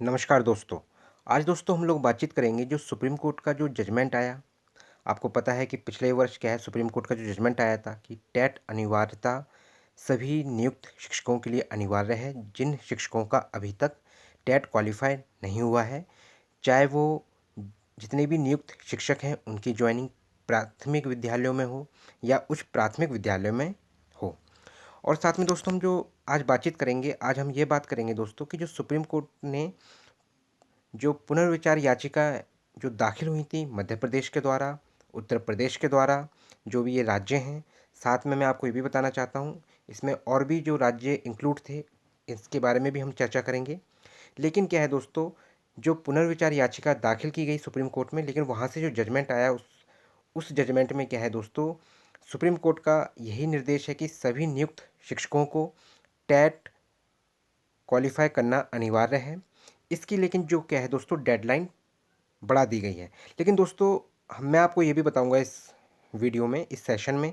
नमस्कार दोस्तों। आज दोस्तों हम लोग बातचीत करेंगे जो सुप्रीम कोर्ट का जो जजमेंट आया। आपको पता है कि पिछले वर्ष क्या है, सुप्रीम कोर्ट का जो जजमेंट आया था कि टेट अनिवार्यता सभी नियुक्त शिक्षकों के लिए अनिवार्य है, जिन शिक्षकों का अभी तक टेट क्वालिफाई नहीं हुआ है, चाहे वो जितने भी नियुक्त शिक्षक हैं उनकी ज्वाइनिंग प्राथमिक विद्यालयों में हो या उच्च प्राथमिक विद्यालयों में हो। और साथ में दोस्तों हम जो आज बातचीत करेंगे, आज हम ये बात करेंगे दोस्तों कि जो सुप्रीम कोर्ट ने जो पुनर्विचार याचिका जो दाखिल हुई थी मध्य प्रदेश के द्वारा, उत्तर प्रदेश के द्वारा, जो भी ये राज्य हैं, साथ में मैं आपको ये भी बताना चाहता हूँ, इसमें और भी जो राज्य इंक्लूड थे, इसके बारे में भी हम चर्चा करेंगे। लेकिन क्या है दोस्तों, जो पुनर्विचार याचिका दाखिल की गई सुप्रीम कोर्ट में, लेकिन वहाँ से जो जजमेंट आया उस जजमेंट में क्या है दोस्तों, सुप्रीम कोर्ट का यही निर्देश है कि सभी नियुक्त शिक्षकों को टेट क्वालिफाई करना अनिवार्य है। इसकी लेकिन जो क्या है दोस्तों, डेडलाइन बढ़ा दी गई है। लेकिन दोस्तों मैं आपको ये भी बताऊंगा इस वीडियो में, इस सेशन में,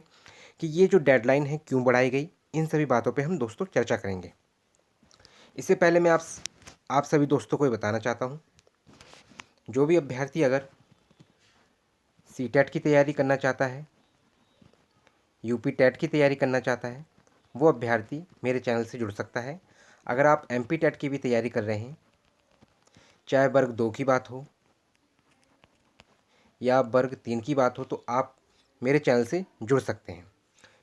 कि ये जो डेडलाइन है क्यों बढ़ाई गई, इन सभी बातों पे हम दोस्तों चर्चा करेंगे। इससे पहले मैं आप सभी दोस्तों को ये बताना चाहता हूँ, जो भी अभ्यर्थी अगर सीटेट की तैयारी करना चाहता है, यूपी टेट की तैयारी करना चाहता है, वो अभ्यर्थी मेरे चैनल से जुड़ सकता है। अगर आप एमपी टेट की भी तैयारी कर रहे हैं, चाहे वर्ग 2 की बात हो या वर्ग 3 की बात हो, तो आप मेरे चैनल से जुड़ सकते हैं।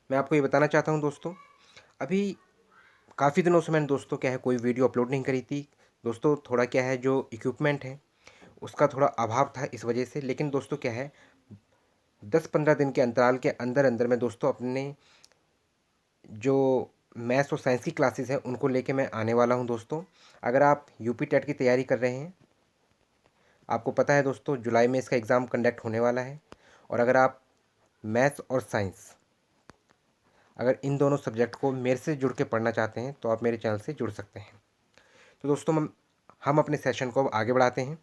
मैं आपको ये बताना चाहता हूँ दोस्तों, अभी काफ़ी दिनों से मैंने दोस्तों क्या है कोई वीडियो अपलोड नहीं करी थी दोस्तों। थोड़ा क्या है, जो इक्विपमेंट है उसका थोड़ा अभाव था इस वजह से। लेकिन दोस्तों क्या है, 10-15 दिन के अंतराल के अंदर अंदर मैं दोस्तों अपने जो मैथ्स और साइंस की क्लासेस हैं उनको लेके मैं आने वाला हूं दोस्तों। अगर आप यूपी टेट की तैयारी कर रहे हैं, आपको पता है दोस्तों जुलाई में इसका एग्ज़ाम कंडक्ट होने वाला है। और अगर आप मैथ्स और साइंस, अगर इन दोनों सब्जेक्ट को मेरे से जुड़ के पढ़ना चाहते हैं, तो आप मेरे चैनल से जुड़ सकते हैं। तो दोस्तों हम अपने सेशन को अब आगे बढ़ाते हैं।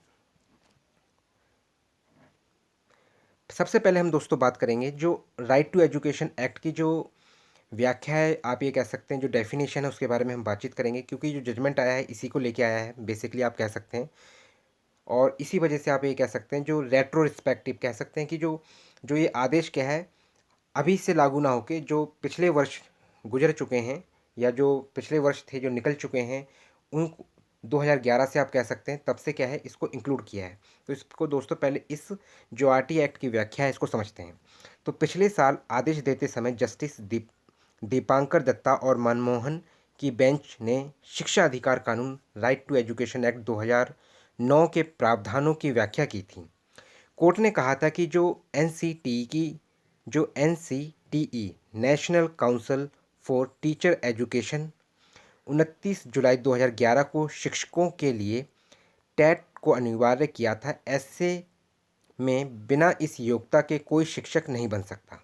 सबसे पहले हम दोस्तों बात करेंगे जो राइट टू एजुकेशन एक्ट की जो व्याख्या है, आप ये कह सकते हैं जो डेफिनेशन है, उसके बारे में हम बातचीत करेंगे, क्योंकि जो जजमेंट आया है इसी को लेके आया है बेसिकली, आप कह सकते हैं। और इसी वजह से आप ये कह सकते हैं जो रेट्रोस्पेक्टिव कह सकते हैं कि जो जो ये आदेश क्या है, अभी से लागू ना होके जो पिछले वर्ष गुजर चुके हैं या जो पिछले वर्ष थे जो निकल चुके हैं, उन 2011 से आप कह सकते हैं, तब से क्या है इसको इंक्लूड किया है। तो इसको दोस्तों पहले इस जो आरटी एक्ट की व्याख्या है इसको समझते हैं। तो पिछले साल आदेश देते समय जस्टिस दीपांकर दत्ता और मनमोहन की बेंच ने शिक्षा अधिकार कानून राइट टू एजुकेशन एक्ट 2009 के प्रावधानों की व्याख्या की थी। कोर्ट ने कहा था कि जो NCTE national council for teacher education 29 जुलाई 2011 को शिक्षकों के लिए टेट को अनिवार्य किया था। ऐसे में बिना इस योग्यता के कोई शिक्षक नहीं बन सकता।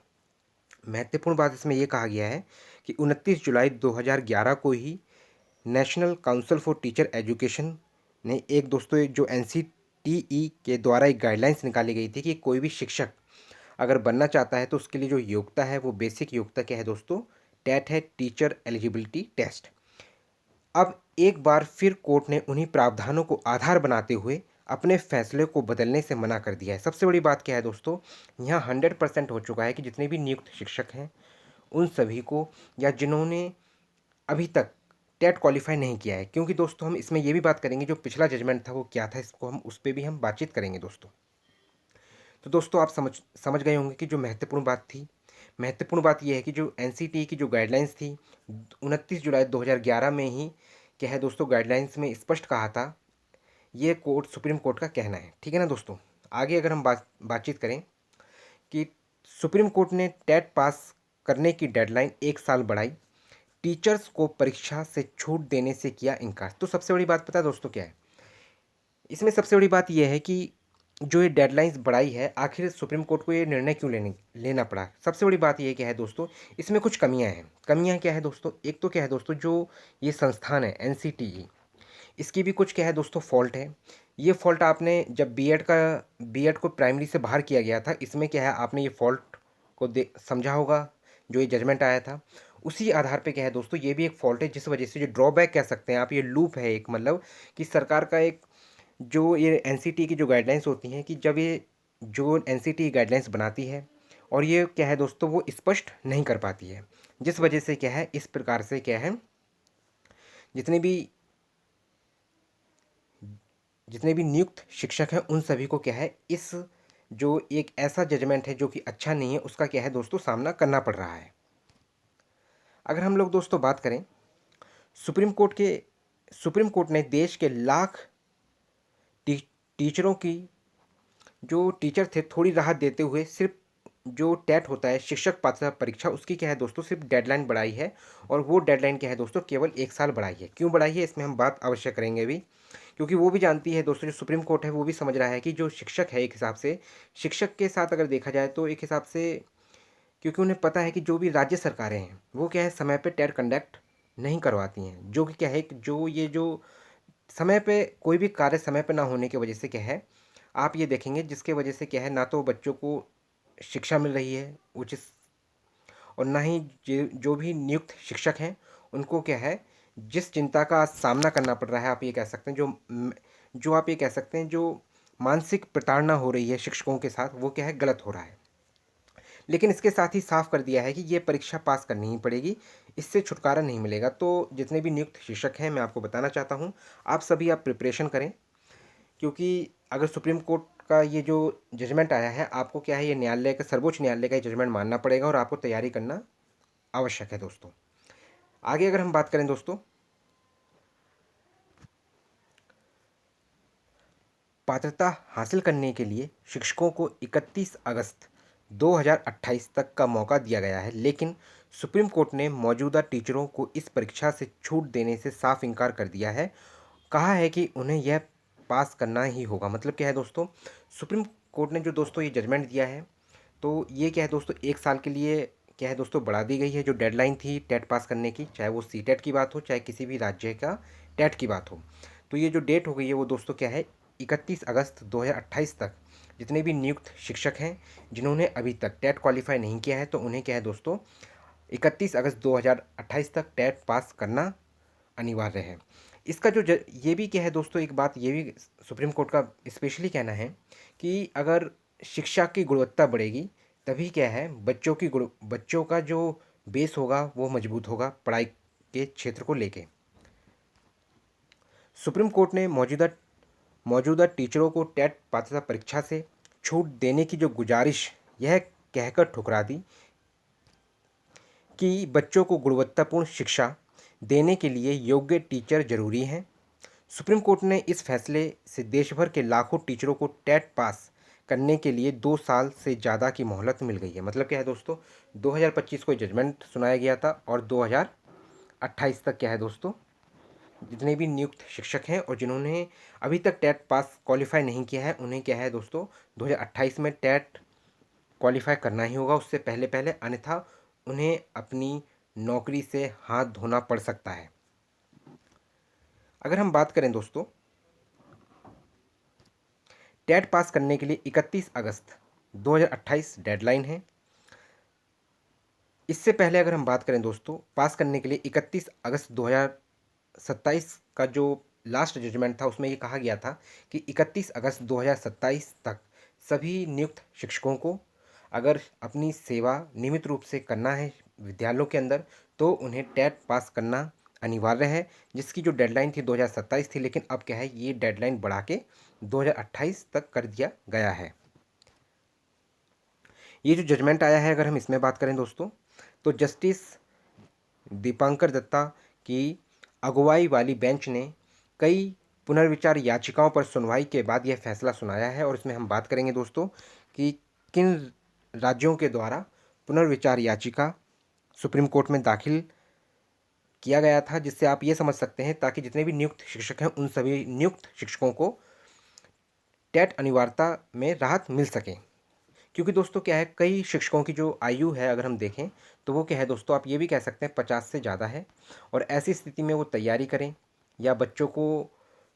महत्वपूर्ण बात इसमें यह कहा गया है कि 29 जुलाई 2011 को ही national council for teacher education ने एक दोस्तों जो एनसीटीई के द्वारा एक गाइडलाइंस निकाली गई थी कि कोई भी शिक्षक अगर बनना चाहता है तो उसके लिए जो योग्यता है वो बेसिक योग्यता क्या है दोस्तों, टेट है, टीचर एलिजिबिलिटी टेस्ट। अब एक बार फिर कोर्ट ने उन्हीं प्रावधानों को आधार बनाते हुए अपने फैसले को बदलने से मना कर दिया है। सबसे बड़ी बात क्या है दोस्तों, यहाँ 100% हो चुका है कि जितने भी नियुक्त शिक्षक हैं उन सभी को, या जिन्होंने अभी तक टेट क्वालिफाई नहीं किया है, क्योंकि दोस्तों हम इसमें ये भी बात करेंगे जो पिछला जजमेंट था वो क्या था, इसको हम उस पर भी हम बातचीत करेंगे दोस्तों। तो दोस्तों आप समझ गए होंगे कि जो महत्वपूर्ण बात थी, महत्वपूर्ण बात यह है कि जो एनसीटी की जो गाइडलाइंस थी 29 जुलाई 2011 में ही क्या है दोस्तों, गाइडलाइंस में स्पष्ट कहा था, ये कोर्ट सुप्रीम कोर्ट का कहना है, ठीक है ना दोस्तों। आगे अगर हम बातचीत करें कि सुप्रीम कोर्ट ने टेट पास करने की डेडलाइन 1 साल बढ़ाई, टीचर्स को परीक्षा से छूट देने से किया इनकार। तो सबसे बड़ी बात पता है दोस्तों क्या है, इसमें सबसे बड़ी बात यह है कि जो ये डेडलाइंस बढ़ाई है, आखिर सुप्रीम कोर्ट को ये निर्णय क्यों लेना पड़ा। सबसे बड़ी बात ये क्या है दोस्तों, इसमें कुछ कमियां हैं। कमियां क्या है दोस्तों, एक तो क्या है दोस्तों, जो ये संस्थान है एनसीटीई, इसकी भी कुछ क्या है दोस्तों फॉल्ट है। ये फॉल्ट आपने जब बीएड को प्राइमरी से बाहर किया गया था, इसमें क्या है आपने ये फॉल्ट को समझा होगा जो ये जजमेंट आया था। उसी आधार पे क्या है दोस्तों, ये भी एक फॉल्ट है, जिस वजह से जो ड्रॉबैक कह सकते हैं आप, ये लूप है एक, मतलब कि सरकार का एक, जो ये एनसीटी की जो गाइडलाइंस होती हैं, कि जब ये जो एनसीटी गाइडलाइंस बनाती है और ये क्या है दोस्तों वो स्पष्ट नहीं कर पाती है, जिस वजह से क्या है इस प्रकार से क्या है जितने भी जितने भी नियुक्त शिक्षक हैं उन सभी को क्या है इस जो एक ऐसा जजमेंट है जो कि अच्छा नहीं है, उसका क्या है दोस्तों सामना करना पड़ रहा है। अगर हम लोग दोस्तों बात करें सुप्रीम कोर्ट के सुप्रीम कोर्ट ने देश के लाख टी, टीचरों की, जो टीचर थे, थोड़ी राहत देते हुए सिर्फ जो टेट होता है शिक्षक पात्रता परीक्षा, उसकी क्या है दोस्तों सिर्फ डेडलाइन बढ़ाई है। और वो डेडलाइन क्या है दोस्तों केवल 1 साल बढ़ाई है। क्यों बढ़ाई है इसमें हम बात अवश्य करेंगे भी, क्योंकि वो भी जानती है दोस्तों, जो सुप्रीम कोर्ट है वो भी समझ रहा है कि जो शिक्षक है एक हिसाब से, शिक्षक के साथ अगर देखा जाए तो एक हिसाब से, क्योंकि उन्हें पता है कि जो भी राज्य सरकारें हैं वो क्या है समय पे टेट कंडक्ट नहीं करवाती हैं, जो कि क्या है कि जो ये जो समय पे कोई भी कार्य समय पे ना होने की वजह से क्या है, आप ये देखेंगे जिसके वजह से क्या है ना तो बच्चों को शिक्षा मिल रही है उचित, और ना ही जो भी नियुक्त शिक्षक हैं उनको क्या है जिस चिंता का सामना करना पड़ रहा है, आप ये कह सकते हैं जो आप ये कह सकते हैं जो मानसिक प्रताड़ना हो रही है शिक्षकों के साथ, वो क्या है गलत हो रहा है। लेकिन इसके साथ ही साफ कर दिया है कि ये परीक्षा पास करनी ही पड़ेगी, इससे छुटकारा नहीं मिलेगा। तो जितने भी नियुक्त शिक्षक हैं मैं आपको बताना चाहता हूँ, आप सभी आप प्रिपरेशन करें, क्योंकि अगर सुप्रीम कोर्ट का ये जो जजमेंट आया है, आपको क्या है ये न्यायालय का, सर्वोच्च न्यायालय का ये जजमेंट मानना पड़ेगा और आपको तैयारी करना आवश्यक है दोस्तों। आगे अगर हम बात करें दोस्तों, पात्रता हासिल करने के लिए शिक्षकों को 31 अगस्त 2028 तक का मौका दिया गया है, लेकिन सुप्रीम कोर्ट ने मौजूदा टीचरों को इस परीक्षा से छूट देने से साफ इनकार कर दिया है। कहा है कि उन्हें यह पास करना ही होगा। मतलब क्या है दोस्तों, सुप्रीम कोर्ट ने जो दोस्तों ये जजमेंट दिया है, तो ये क्या है दोस्तों 1 साल के लिए क्या है दोस्तों बढ़ा दी गई है जो डेडलाइन थी टेट पास करने की, चाहे वो सी टेट की बात हो चाहे किसी भी राज्य का टेट की बात हो। तो ये जो डेट हो गई है वो दोस्तों क्या है 31 अगस्त 2028 तक जितने भी नियुक्त शिक्षक हैं जिन्होंने अभी तक टेट क्वालिफाई नहीं किया है, तो उन्हें क्या है दोस्तों 31 अगस्त 2028 तक टेट पास करना अनिवार्य है। इसका ये भी क्या है दोस्तों, एक बात ये भी सुप्रीम कोर्ट का स्पेशली कहना है कि अगर शिक्षा की गुणवत्ता बढ़ेगी तभी क्या है बच्चों का जो बेस होगा वो मजबूत होगा पढ़ाई के क्षेत्र को लेके। सुप्रीम कोर्ट ने मौजूदा टीचरों को टेट पात्रता परीक्षा से छूट देने की जो गुजारिश यह कहकर ठुकरा दी कि बच्चों को गुणवत्तापूर्ण शिक्षा देने के लिए योग्य टीचर जरूरी हैं। सुप्रीम कोर्ट ने इस फैसले से देश भर के लाखों टीचरों को टेट पास करने के लिए 2 साल से ज़्यादा की मोहलत मिल गई है। मतलब क्या है दोस्तों 2025 को जजमेंट सुनाया गया था और 2028 तक क्या है दोस्तों जितने भी नियुक्त शिक्षक हैं और जिन्होंने अभी तक टेट पास क्वालिफाई नहीं किया है उन्हें क्या है दोस्तों 2028 में टेट क्वालिफाई करना ही होगा उससे पहले पहले, अन्यथा उन्हें अपनी नौकरी से हाथ धोना पड़ सकता है। अगर हम बात करें दोस्तों टेट पास करने के लिए 31 अगस्त 2028 डेडलाइन है। इससे पहले अगर हम बात करें दोस्तों पास करने के लिए 31 अगस्त 2027 का जो लास्ट जजमेंट था उसमें ये कहा गया था कि 31 अगस्त 2027 तक सभी नियुक्त शिक्षकों को अगर अपनी सेवा नियमित रूप से करना है विद्यालयों के अंदर तो उन्हें टेट पास करना अनिवार्य है, जिसकी जो डेडलाइन थी 2027 थी, लेकिन अब क्या है ये डेडलाइन बढ़ा के 2028 तक कर दिया गया है। ये जो जजमेंट आया है अगर हम इसमें बात करें दोस्तों तो जस्टिस दीपांकर दत्ता की अगुवाई वाली बेंच ने कई पुनर्विचार याचिकाओं पर सुनवाई के बाद यह फैसला सुनाया है। और इसमें हम बात करेंगे दोस्तों कि किन राज्यों के द्वारा पुनर्विचार याचिका सुप्रीम कोर्ट में दाखिल किया गया था, जिससे आप ये समझ सकते हैं ताकि जितने भी नियुक्त शिक्षक हैं उन सभी नियुक्त शिक्षकों को टेट अनिवार्यता में राहत मिल सके। क्योंकि दोस्तों क्या है कई शिक्षकों की जो आयु है अगर हम देखें तो वो क्या है दोस्तों आप ये भी कह सकते हैं 50 से ज़्यादा है, और ऐसी स्थिति में वो तैयारी करें या बच्चों को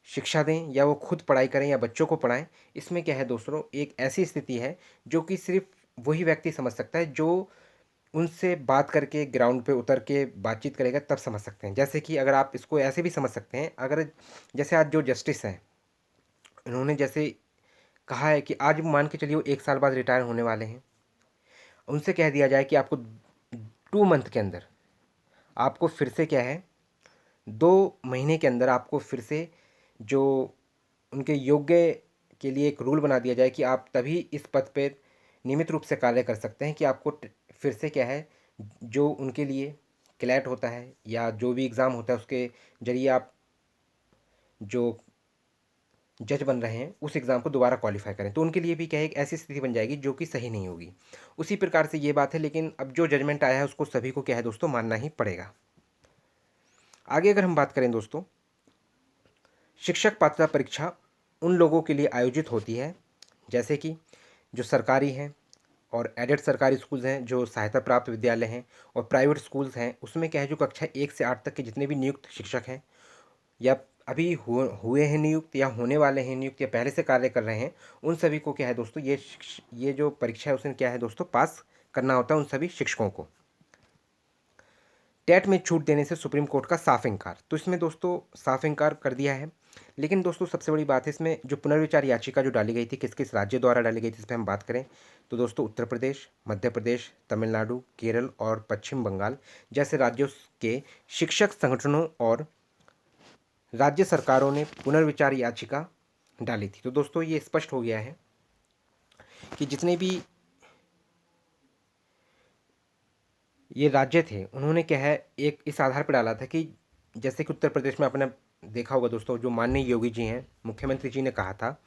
शिक्षा दें या वो खुद पढ़ाई करें या बच्चों को पढ़ाएं, इसमें क्या है दोस्तों एक ऐसी स्थिति है जो कि सिर्फ वही व्यक्ति समझ सकता है जो उनसे बात करके ग्राउंड पे उतर के बातचीत करेगा तब समझ सकते हैं। जैसे कि अगर आप इसको ऐसे भी समझ सकते हैं, अगर जैसे आज जो जस्टिस हैं, उन्होंने जैसे कहा है कि आज मान के चलिए वो 1 साल बाद रिटायर होने वाले हैं, उनसे कह दिया जाए कि आपको 2 मंथ के अंदर आपको फिर से क्या है, 2 महीने के अंदर आपको फिर से जो उनके योग्य के लिए एक रूल बना दिया जाए कि आप तभी इस पद पे नियमित रूप से कार्य कर सकते हैं कि आपको फिर से क्या है, जो उनके लिए क्लैट होता है या जो भी एग्ज़ाम होता है उसके ज़रिए आप जो जज बन रहे हैं उस एग्ज़ाम को दोबारा क्वालिफाई करें, तो उनके लिए भी क्या है, एक ऐसी स्थिति बन जाएगी जो कि सही नहीं होगी। उसी प्रकार से ये बात है, लेकिन अब जो जजमेंट आया है उसको सभी को क्या है दोस्तों, मानना ही पड़ेगा। आगे अगर हम बात करें दोस्तों, शिक्षक पात्रता परीक्षा उन लोगों के लिए आयोजित होती है जैसे कि जो सरकारी हैं और एडेड सरकारी स्कूल्स हैं, जो सहायता प्राप्त विद्यालय हैं, और प्राइवेट स्कूल्स हैं, उसमें क्या है, जो कक्षा 1 से 8 तक के जितने भी नियुक्त शिक्षक हैं या अभी हुए हैं नियुक्त या होने वाले हैं नियुक्त या पहले से कार्य कर रहे हैं, उन सभी को क्या है दोस्तों, ये जो परीक्षा है उसमें क्या है दोस्तों, पास करना होता है उन सभी शिक्षकों को। टेट में छूट देने से सुप्रीम कोर्ट का साफ इनकार, तो इसमें दोस्तों साफ इनकार कर दिया है। लेकिन दोस्तों सबसे बड़ी बात है इसमें, जो पुनर्विचार याचिका जो डाली गई थी, किस किस राज्य द्वारा डाली गई थी, इस पर हम बात करें तो दोस्तों उत्तर प्रदेश, मध्य प्रदेश, तमिलनाडु, केरल और पश्चिम बंगाल जैसे राज्यों के शिक्षक संगठनों और राज्य सरकारों ने पुनर्विचार याचिका डाली थी। तो दोस्तों ये स्पष्ट हो गया है कि जितने भी ये राज्य थे उन्होंने क्या है, एक इस आधार पर डाला था कि जैसे कि उत्तर प्रदेश में आपने देखा होगा दोस्तों, जो माननीय योगी जी हैं, मुख्यमंत्री जी ने कहा था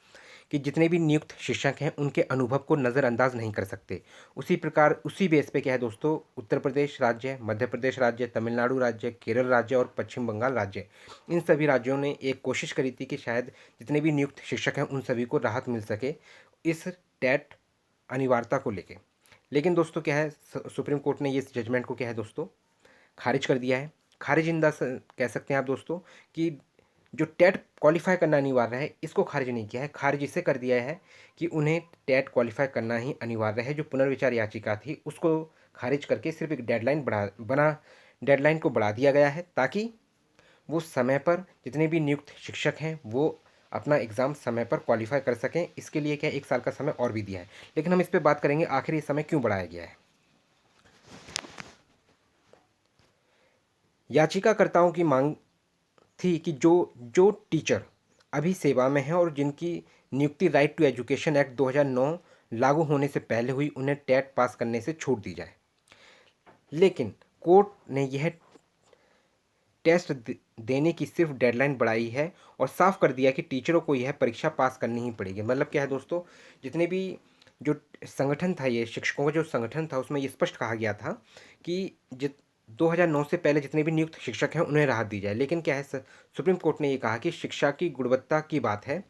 कि जितने भी नियुक्त शिक्षक हैं उनके अनुभव को नज़रअंदाज नहीं कर सकते। उसी प्रकार उसी बेस पे क्या है दोस्तों, उत्तर प्रदेश राज्य, मध्य प्रदेश राज्य, तमिलनाडु राज्य, केरल राज्य और पश्चिम बंगाल राज्य, इन सभी राज्यों ने एक कोशिश करी थी कि शायद जितने भी नियुक्त शिक्षक हैं उन सभी को राहत मिल सके इस टेट अनिवार्यता को लेके। लेकिन दोस्तों क्या है, सुप्रीम कोर्ट ने ये जजमेंट को क्या है दोस्तों, खारिज कर दिया है। खारिज इन द कह सकते हैं आप दोस्तों कि जो टेट क्वालिफाई करना अनिवार्य है इसको खारिज नहीं किया है, खारिज इसे कर दिया है कि उन्हें टेट क्वालिफाई करना ही अनिवार्य है। जो पुनर्विचार याचिका थी उसको खारिज करके सिर्फ एक डेडलाइन को बढ़ा दिया गया है, ताकि वो समय पर जितने भी नियुक्त शिक्षक हैं वो अपना एग्ज़ाम समय पर क्वालिफाई कर सकें। इसके लिए क्या 1 साल का समय और भी दिया है। लेकिन हम इस पर बात करेंगे आखिर ये समय क्यों बढ़ाया गया है। याचिकाकर्ताओं की मांग थी कि जो जो टीचर अभी सेवा में हैं और जिनकी नियुक्ति राइट टू एजुकेशन एक्ट 2009 लागू होने से पहले हुई, उन्हें टेट पास करने से छूट दी जाए। लेकिन कोर्ट ने यह टेस्ट देने की सिर्फ डेडलाइन बढ़ाई है और साफ कर दिया कि टीचरों को यह परीक्षा पास करनी ही पड़ेगी। मतलब क्या है दोस्तों, जितने भी जो संगठन था, ये शिक्षकों का जो संगठन था, उसमें ये स्पष्ट कहा गया था कि जित 2009 से पहले जितने भी नियुक्त शिक्षक हैं उन्हें राहत दी जाए। लेकिन क्या है, सुप्रीम कोर्ट ने ये कहा कि शिक्षा की गुणवत्ता की बात है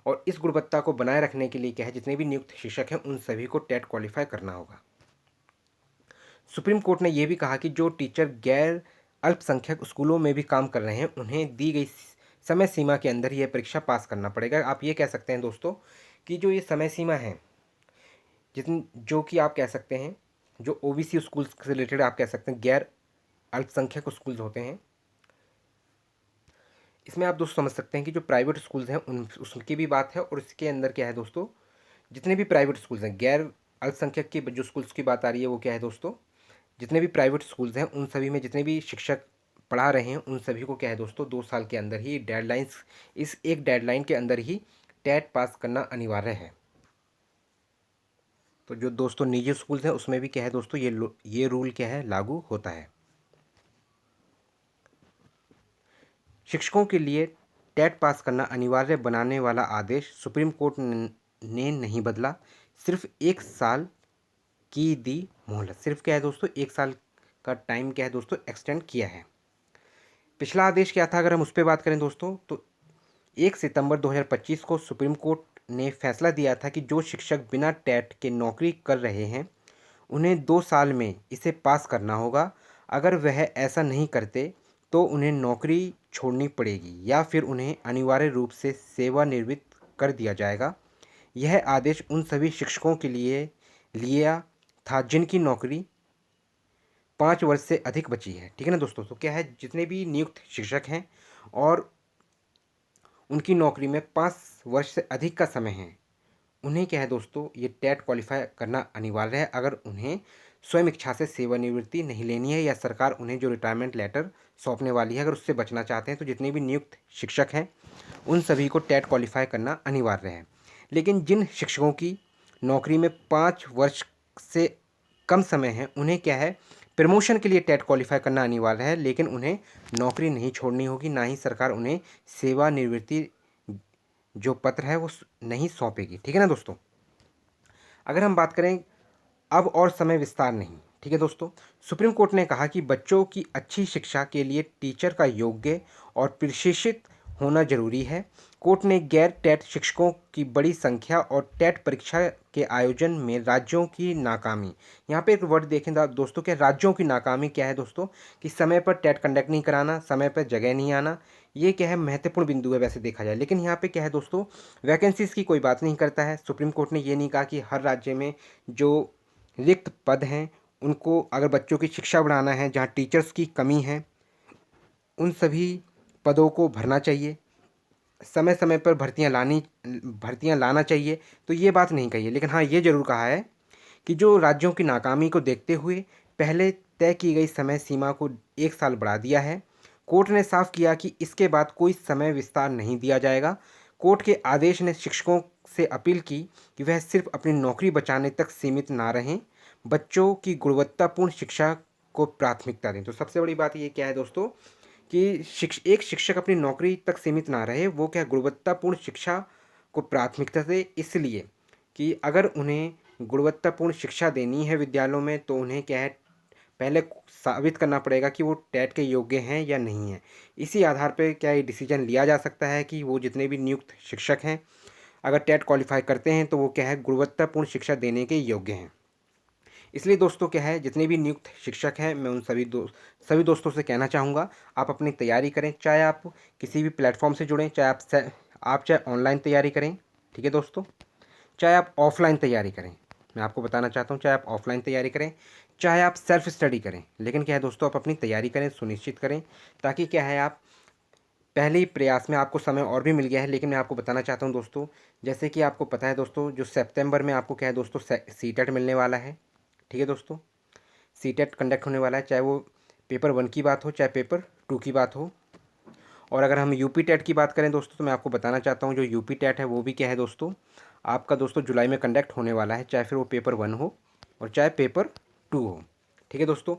और इस गुणवत्ता को बनाए रखने के लिए क्या है, जितने भी नियुक्त शिक्षक हैं उन सभी को टेट क्वालिफाई करना होगा। सुप्रीम कोर्ट ने यह भी कहा कि जो टीचर गैर अल्पसंख्यक स्कूलों में भी काम कर रहे हैं उन्हें दी गई समय सीमा के अंदर यह परीक्षा पास करना पड़ेगा। आप ये कह सकते हैं दोस्तों कि जो ये समय सीमा है, जितन जो कि आप कह सकते हैं जो ओबीसी स्कूल्स से रिलेटेड आप कह सकते हैं गैर अल्पसंख्यक स्कूल्स होते हैं, इसमें आप दोस्तों समझ सकते हैं कि जो प्राइवेट स्कूल्स हैं उन उसकी भी बात है। और इसके अंदर क्या है दोस्तों, जितने भी प्राइवेट स्कूल्स हैं, गैर अल्पसंख्यक की जो स्कूल्स की बात आ रही है वो क्या है दोस्तों, जितने भी प्राइवेट स्कूल्स हैं उन सभी में जितने भी शिक्षक पढ़ा रहे हैं उन सभी को क्या है दोस्तों, 2 साल के अंदर ही डेडलाइंस, इस एक डेडलाइन के अंदर ही टेट पास करना अनिवार्य है। तो जो दोस्तों निजी स्कूल्स हैं उसमें भी क्या है दोस्तों, ये रूल क्या है, लागू होता है। शिक्षकों के लिए टेट पास करना अनिवार्य बनाने वाला आदेश सुप्रीम कोर्ट ने नहीं बदला, सिर्फ 1 साल की दी मोहलत। सिर्फ क्या है दोस्तों, 1 साल का टाइम क्या है दोस्तों, एक्सटेंड किया है। पिछला आदेश क्या था, अगर हम उस पर बात करें दोस्तों, तो 1 सितंबर 2025 को सुप्रीम कोर्ट ने फैसला दिया था कि जो शिक्षक बिना टेट के नौकरी कर रहे हैं उन्हें 2 साल में इसे पास करना होगा। अगर वह ऐसा नहीं करते तो उन्हें नौकरी छोड़नी पड़ेगी या फिर उन्हें अनिवार्य रूप से सेवानिवृत्त कर दिया जाएगा। यह आदेश उन सभी शिक्षकों के लिए लिया था जिनकी नौकरी 5 वर्ष से अधिक बची है, ठीक है ना दोस्तों। तो क्या है, जितने भी नियुक्त शिक्षक हैं और उनकी नौकरी में 5 वर्ष से अधिक का समय है, उन्हें क्या है दोस्तों, ये टेट क्वालिफाई करना अनिवार्य है। अगर उन्हें स्वयं इच्छा से सेवानिवृत्ति नहीं लेनी है या सरकार उन्हें जो रिटायरमेंट लेटर सौंपने वाली है, अगर उससे बचना चाहते हैं, तो जितने भी नियुक्त शिक्षक हैं उन सभी को टेट क्वालिफाई करना अनिवार्य है। लेकिन जिन शिक्षकों की नौकरी में 5 वर्ष से कम समय है, उन्हें क्या है, प्रमोशन के लिए टेट क्वालिफाई करना अनिवार्य है, लेकिन उन्हें नौकरी नहीं छोड़नी होगी, ना ही सरकार उन्हें सेवानिवृत्ति जो पत्र है वो नहीं सौंपेगी, ठीक है ना दोस्तों। अगर हम बात करें अब और समय विस्तार नहीं, ठीक है दोस्तों। सुप्रीम कोर्ट ने कहा कि बच्चों की अच्छी शिक्षा के लिए टीचर का योग्य और प्रशिक्षित होना जरूरी है। कोर्ट ने गैर टेट शिक्षकों की बड़ी संख्या और टेट परीक्षा के आयोजन में राज्यों की नाकामी, यहाँ पे एक वर्ड देखें दोस्तों, क्या राज्यों की नाकामी क्या है दोस्तों, कि समय पर टेट कंडक्ट नहीं कराना, समय पर जगह नहीं आना, ये क्या है, महत्वपूर्ण बिंदु है वैसे देखा जाए। लेकिन यहाँ पे क्या है दोस्तों, वैकेंसीज़ की कोई बात नहीं करता है। सुप्रीम कोर्ट ने ये नहीं कहा कि हर राज्य में जो रिक्त पद हैं उनको, अगर बच्चों की शिक्षा बढ़ाना है, जहाँ टीचर्स की कमी है, उन सभी पदों को भरना चाहिए, समय समय पर भर्तियां लाना चाहिए, तो ये बात नहीं कही है। लेकिन हाँ, ये ज़रूर कहा है कि जो राज्यों की नाकामी को देखते हुए पहले तय की गई समय सीमा को 1 साल बढ़ा दिया है। कोर्ट ने साफ किया कि इसके बाद कोई समय विस्तार नहीं दिया जाएगा। कोर्ट के आदेश ने शिक्षकों से अपील की कि वह सिर्फ अपनी नौकरी बचाने तक सीमित ना रहें, बच्चों की गुणवत्तापूर्ण शिक्षा को प्राथमिकता दें। तो सबसे बड़ी बात ये क्या है दोस्तों, कि एक शिक्षक अपनी नौकरी तक सीमित ना रहे, वो क्या, गुणवत्तापूर्ण शिक्षा को प्राथमिकता दे, इसलिए कि अगर उन्हें गुणवत्तापूर्ण शिक्षा देनी है विद्यालयों में, तो उन्हें क्या है, पहले साबित करना पड़ेगा कि वो टेट के योग्य हैं या नहीं हैं। इसी आधार पर क्या ये डिसीजन लिया जा सकता है कि वो जितने भी नियुक्त शिक्षक हैं, अगर टेट क्वालिफाई करते हैं तो वो क्या है, गुणवत्तापूर्ण शिक्षा देने के योग्य हैं। इसलिए दोस्तों क्या है, जितने भी नियुक्त शिक्षक हैं, मैं उन सभी दोस्तों से कहना चाहूँगा, आप अपनी तैयारी करें, चाहे आप किसी भी प्लेटफॉर्म से जुड़ें, चाहे आप चाहे ऑनलाइन तैयारी करें, ठीक है दोस्तों, चाहे आप ऑफलाइन तैयारी करें। मैं आपको बताना चाहता हूँ, चाहे आप ऑफलाइन तैयारी करें, चाहे आप सेल्फ स्टडी करें, लेकिन क्या है दोस्तों, आप अपनी तैयारी करें, सुनिश्चित करें, ताकि क्या है, आप पहले ही प्रयास में, आपको समय और भी मिल गया है, लेकिन मैं आपको बताना चाहता हूँ दोस्तों, जैसे कि आपको पता है दोस्तों, जो सितंबर में आपको क्या है दोस्तों, सीटेट मिलने वाला है, ठीक है दोस्तों। सीटेट कंडक्ट होने वाला है, चाहे वो पेपर 1 की बात हो, चाहे पेपर 2 की बात हो। और अगर हम यूपी टेट की बात करें दोस्तों, तो मैं आपको बताना चाहता हूँ, जो यूपी टेट है वो भी क्या है दोस्तों, आपका दोस्तों जुलाई में कंडक्ट होने वाला है, चाहे फिर वो पेपर 1 हो और चाहे पेपर 2 हो, ठीक है दोस्तों।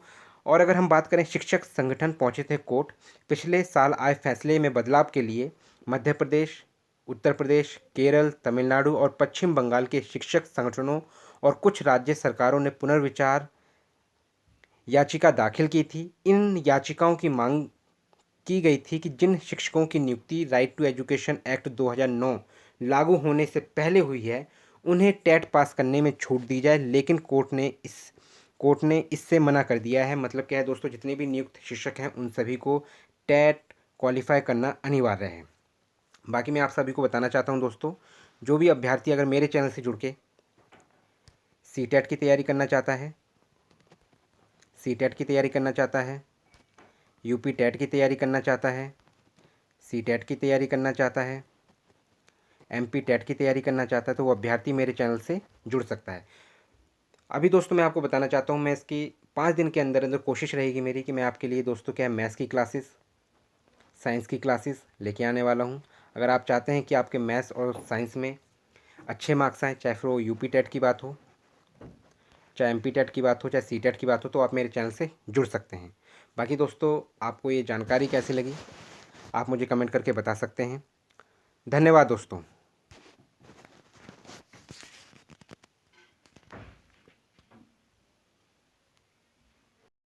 और अगर हम बात करें, शिक्षक संगठन पहुँचे थे कोर्ट, पिछले साल आए फैसले में बदलाव के लिए मध्य प्रदेश, उत्तर प्रदेश, केरल, तमिलनाडु और पश्चिम बंगाल के शिक्षक संगठनों और कुछ राज्य सरकारों ने पुनर्विचार याचिका दाखिल की थी। इन याचिकाओं की मांग की गई थी कि जिन शिक्षकों की नियुक्ति राइट टू एजुकेशन एक्ट 2009 लागू होने से पहले हुई है, उन्हें टेट पास करने में छूट दी जाए, लेकिन कोर्ट ने इससे मना कर दिया है। मतलब क्या है दोस्तों, जितने भी नियुक्त शिक्षक हैं उन सभी को टेट क्वालिफाई करना अनिवार्य है। बाकी मैं आप सभी को बताना चाहता हूं दोस्तों, जो भी अभ्यर्थी अगर मेरे चैनल से जुड़ के सीटेट की तैयारी करना चाहता है, सीटेट की तैयारी करना चाहता है, यूपी टेट की तैयारी करना चाहता है, सीटेट की तैयारी करना चाहता है, एमपी टेट की तैयारी करना चाहता है, तो वो अभ्यर्थी मेरे चैनल से जुड़ सकता है। अभी दोस्तों मैं आपको बताना चाहता हूँ, मैं इसकी 5 दिन के अंदर अंदर कोशिश रहेगी मेरी कि मैं आपके लिए दोस्तों क्या है, मैथ्स की क्लासेस, साइंस की क्लासेस लेके आने वाला हूँ। अगर आप चाहते हैं कि आपके मैथ्स और साइंस में अच्छे मार्क्स आएँ, चाहे फिर वो यूपी टेट की बात हो, चाहे एमपी टेट की बात हो, चाहे सीटेट की बात हो, तो आप मेरे चैनल से जुड़ सकते हैं। बाकी दोस्तों, आपको ये जानकारी कैसी लगी, आप मुझे कमेंट करके बता सकते हैं। धन्यवाद दोस्तों।